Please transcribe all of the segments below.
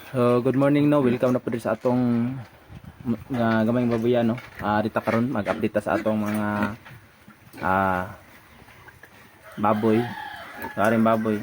So good morning no, welcome na po din sa atong nga gamayng babuyan no. Dita karon mag-update ta sa atong mga ah, baboy. Sa aring baboy.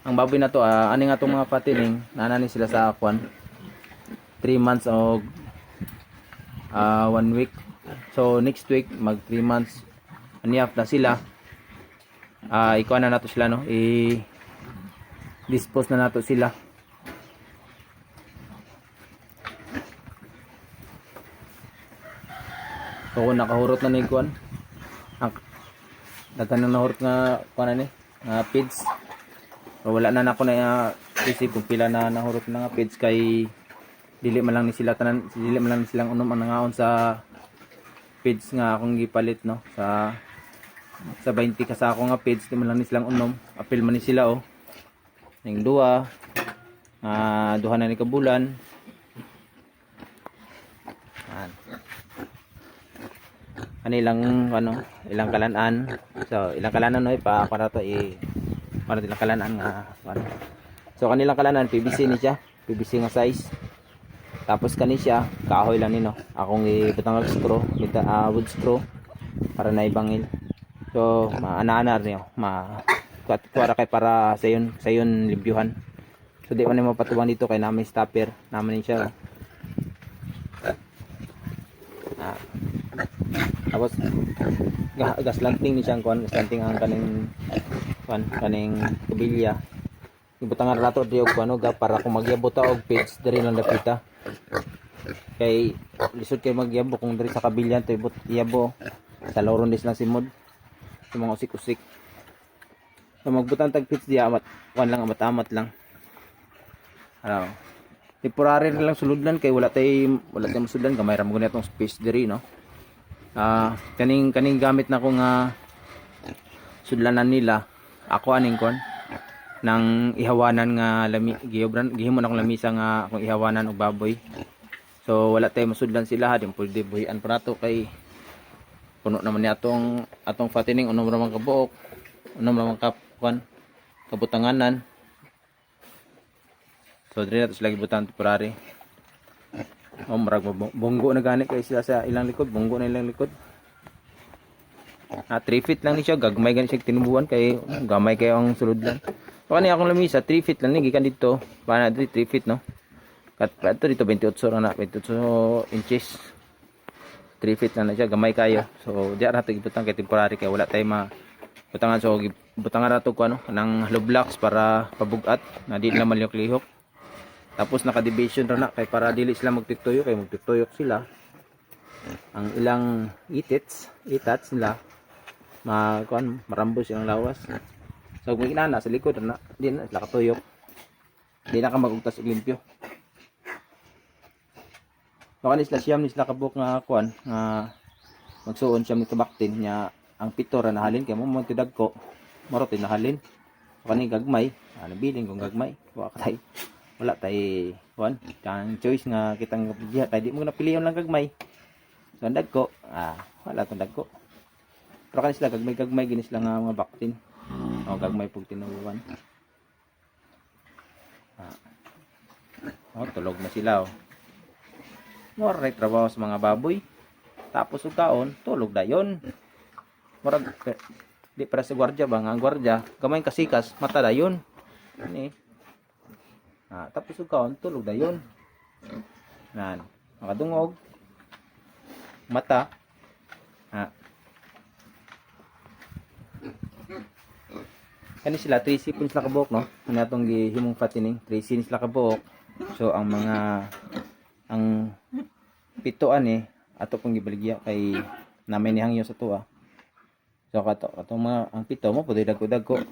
Ang baboy na to ani nga atong mga patining, nanani sila sa kwan 3 months o 1 week. So next week mag 3 months aniya na sila. Ikuha na nato sila no, i-dispose na nato sila. So kung nakahurot na ni kuan, ang daghan na nahurot nga kuan ni nga feeds. So wala na nako na isip kung pila na nahurot na nga feeds kay dili man lang ni sila tanan, dili man lang ni silang unom ang nangaon sa feeds nga akong gipalit no sa 20 ka sa ako nga feeds, di man lang ni silang unom, apil man ni sila oh. Ning duha duha na ni kabulan. Ilang ilang kalanan. So ilang kalanan no pa para to para ilang kalanan nga ano. So kanilang kalanan PVC ni siya, PVC nga size. Tapos kani siya kahoy lang ni no. Akong ibutang og straw, wood straw para na ibangil. So maana-ana niyo, kuwara kay para sa yun libyuhan. So di man ni mapatuwang dito kay namin stopper, naman siya. Tapos gaslanting ni siyang kuan, gaslanting ang kaning kubilya. Ibutangan rato di og kuno ga para kung magyabot ta og page diri lang dapita. Kay lisod kay magyabo kung diri sa kabilyan to iyabo sa loron dis lang simod. Sa mga usik-usik. So magbutang tag page diya amat lang. Ano? Temporary lang suludlan kay wala tay masudlan gamay ra mo atong space diri no. Kaning gamit na ko nga sudlanan nila ako aning kon nang ihawanan nga gihimo na akong lamisa nga akong ihawanan og baboy. So wala tay masudlan sila din pwede buhian para to kay puno naman ni atong fattening unom ra man ka buok, unom ra man ka kabutanganan. So diri nato sila gibutan temporary. Marag bunggo na gani kay sila sa ilang likod, bunggo na ilang likod. 3 feet lang ni siya, gagmay gani siya tinubuan kay gamay kayo ang suludlan. So kani akong lamisa 3 feet lang ni gikan dito, para dito 3 feet no. Kat dito 28 ra na, 28 inches. 3 feet lang na siya, gamay kayo. So diya ra to gibutang kay temporary kay wala tay butangan. So butangan ra to ko nang hollow blocks para pabugat na di na malihok-lihok. Tapos naka-division ra na kay para dili sila magtutuyok kay magtutuyok sila. Ang ilang itats nila marambos yung lawas. So kung inana sa likod na di na sila katuyok. Di na ka magugtas og limpyo. So kanis sila siyam ni sila kabuk nga nga magsuon siyam ni kabaktin nya ang pito ra nahalin kay mo tidagko maro tinahalin. So kani gagmay, nabilin kung gagmay, wala tay kang choice nga kitang diha tay di mo napiliyon lang gagmay. So dagko wala tong dagko. Pero kan sila gagmay gini sila nga mga baktin. Gagmay pug tinubuan. Tulog na sila Moray trabaho sa mga baboy. Tapos ug kaon tulog dayon. Murag di para sa gwardiya ba nga ang gwardiya gamay kasikas mata dayon. Ani tapos ug kaon tulog dayon. Makadungog mata. Kani sila 3 sipon sila kabuok no. Kani atong gihimong fattening 3 sipon sila kabuok. So ang pito ani ato pong gibaligya kay namay ni hangyo sa tuwa. So katong ang pito mo pwede dagko-dagko.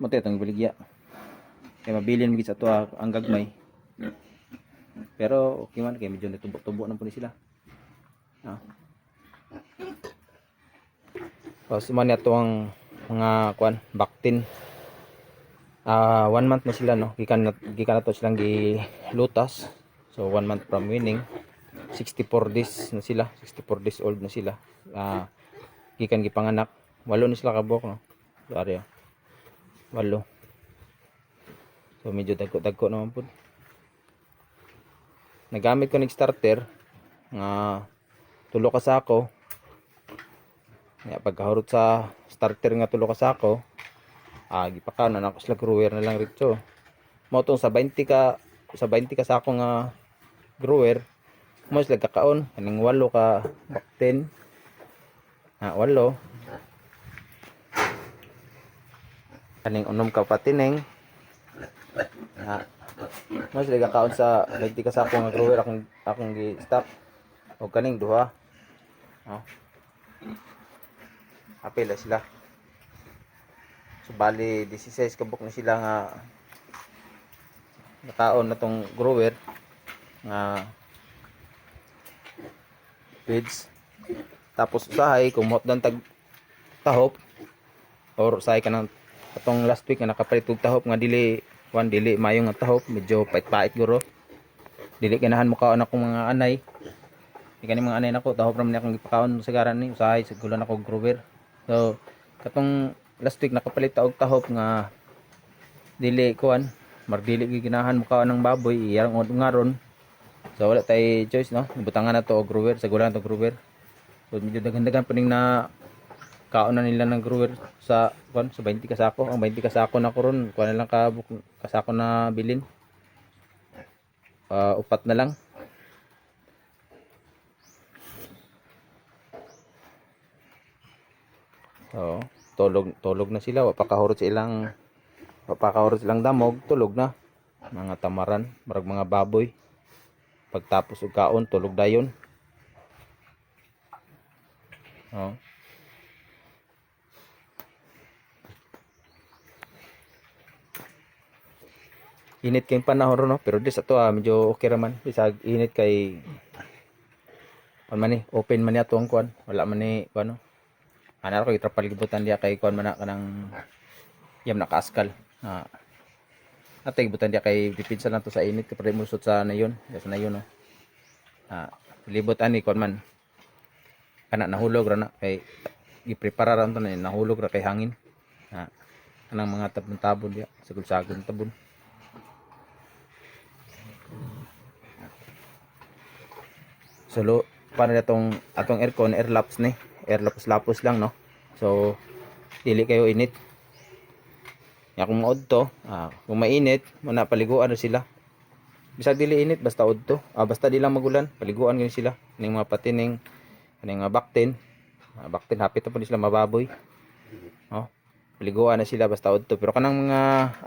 Mo tay atong gibaligya. Kay mabilin mo sa tuwa ang gagmay. Pero okay man kay medyo natubo-tubo na po ni sila. So man ato ang mga baktin. 1 month na sila no. Gikan na to silang gilutas. So 1 month from winning. 64 days na sila, 64 days old na sila. Gikan gipanganak. 8 na sila kabok no. Sorry. 8. So medyo dagko-dagko naman po. nagamit ko ning starter nga tulo ka sako. Ya pagkahurot sa starter nga tulo ka sako, gipakaon na ako sila grower na lang rito. Mo tong sa 20 ka sako nga grower, mo sila kakaon kaning 8 ka bakten. 8 kaning 6 ka patineng. Mo sila kakaon sa 20 ka sako nga grower akong gi-stock. O kaning duha. Apil sila. So bali 16 kabuk na sila nga nakaon na tong grower nga feeds. Tapos usahay kung mohot dan tag tahop or usahay ka ng atong last week nga nakapalit og tahop nga dili mayo nga tahop, medyo pait-pait guro. Dili ganahan mo kaon akong mga anay. Di kani mga anay nako tahop ra man akong gipakaon sa garan ni usahay sigulan ako grower. So katong last week nakapalit og tahop nga dili kuan, magdili ginahan mo kaon ng baboy iyang ngaron. So wala tay choice no, butangan na to og grower, sigulan to grower. So medyo daghan-daghan pa ning na kaon na nila ng grower sa kuan sa 20 ka sako. Ang 20 ka sako na ko ron kuan na lang ka sako na bilin. Upat na lang. So, tulog na sila, wapakahurot silang damog, tulog na. Mga tamaran, marag mga baboy. Pagtapos og kaon, tulog dayon. Oh. Init kay panahon ron, no? Pero dis ato medyo okay ra man. Bisag init kay open man ni ato ang kuan. Wala man ni kuan no. Ana ko itrapal gibutan dia kay kuan man kanang yam nakaaskal. Atay gibutan dia kay dipinsa lang to sa init kapre mulusot sa nayon, sa nayon no. Libot ani kuan man. Kana nahulog ra na kay giprepara ra to na nahulog ra kay hangin. Kanang mga tabon-tabon dia, sagol-sagol tabon. So para atong aircon airlaps ni. Airlapos-lapos lang no. So dili kayo init. Ya kung maod to, kung mainit, muna paliguan na sila. Bisag dili init basta od to. Basta di lang magulan, paliguan gyud sila. Ning mga patining, kaning mga bakten. Bakten hapit to pa sila mababoy. Paliguan na sila basta od to. Pero kanang mga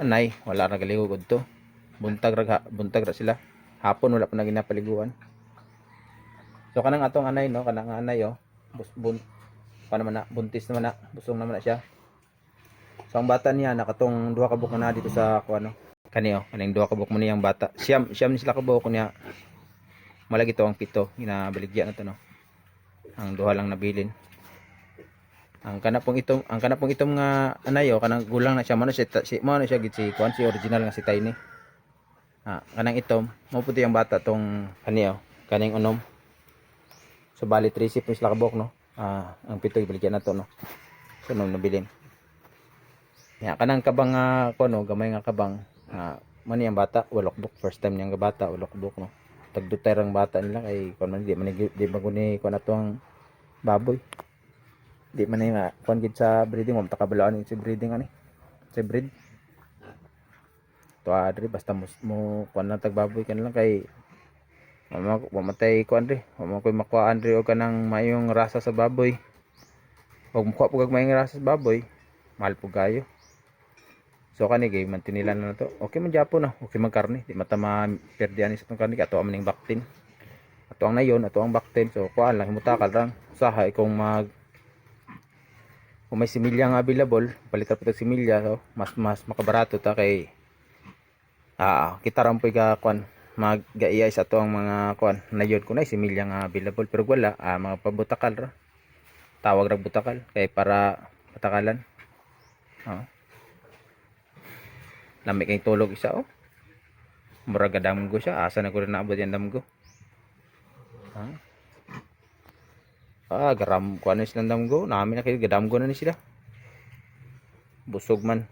anay, wala ra galigog od to. Buntag ra sila. Hapon wala pa na ginapaliguan. So kanang atong anay no, kanang anay buntis naman na, busong naman na siya. So ang bata niya nakatong duha ka buok na dito sa kuano. Kaning duha ka buok mo niyang bata. Siyam ni sila ka buok niya. Malagi to ang pito, ginabaligya na to no. Ang duha lang nabilin. Ang kanapong itom nga anayo kanang gulang na siya mo na siya gid si kuan si original nga si Tiny. Kanang itom mo puti ang bata tong kaning unom. So bali 3 sip sila ka buok no. Ang pito ibaligyan na to no. So nung nabilin. Kanang kabang kuno gamay nga kabang man yang bata walokbok first time niyang bata walokbok no. Tagdutay rang bata nila kay kun man di maguni kun ato ang baboy. Di man nga kun gid sa breeding mo takabalaan si breeding ani. Si breed. To adri basta mo kun lang tag baboy kan lang kay mamatay ko andre mo koy makuha andre og kanang mayong rasa sa baboy og makuha pug mayong rasa sa baboy mahal pug kayo. So kani gay mantinilan na to okay man japo na okay man karne di mata maperdian sa tong karne ato ang maning baktin ato ang nayon ato ang baktin. So kuan lang himutakal rang usahay kung may similya nga available palitan pud similya so mas makabarato ta kay kita ram puy ka kuan mag-gaiyay sa to ang mga kuan nayon ko na similya nga available pero wala mga pabutakal ra tawag ra butakal kay para patakalan. Lami kay tulog isa mura gadamgo siya asa na ko rin naabot yan damgo. Garam kuan ni silang damgo namin na kay gadamgo na ni sila busog man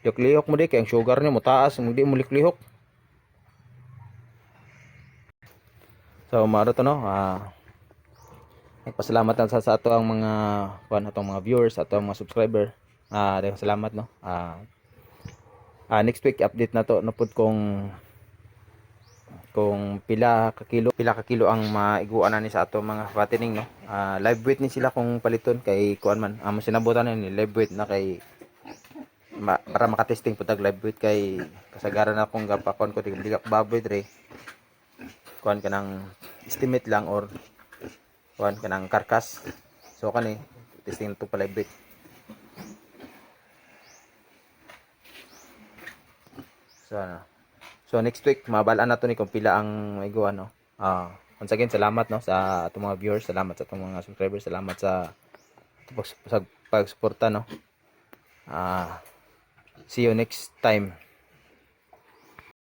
liok mo di kay ang sugar niya mo taas hindi mo liklihok. So maaro to no. Nagpasalamat lang sa ato ang mga atong mga viewers, ato ang mga subscriber. Daghang salamat no. Next week update na to no pud kung pila ka kilo ang maiguan na ni sa ato mga fattening no. Live weight ni sila kung paliton kay kuan man. Amo sinabutan ni live weight na kay para makatesting pud tag live weight kay kasagaran akong gapakon ko tigak baboy dre. Kuan kanang estimate lang or kuan kanang karkas. So kani testing to pa live weight. So next week mabalaan na to ni kung pila ang maiguan no. Once again salamat no sa atong mga viewers, salamat sa atong mga subscribers, salamat sa pagsuporta no. See you next time.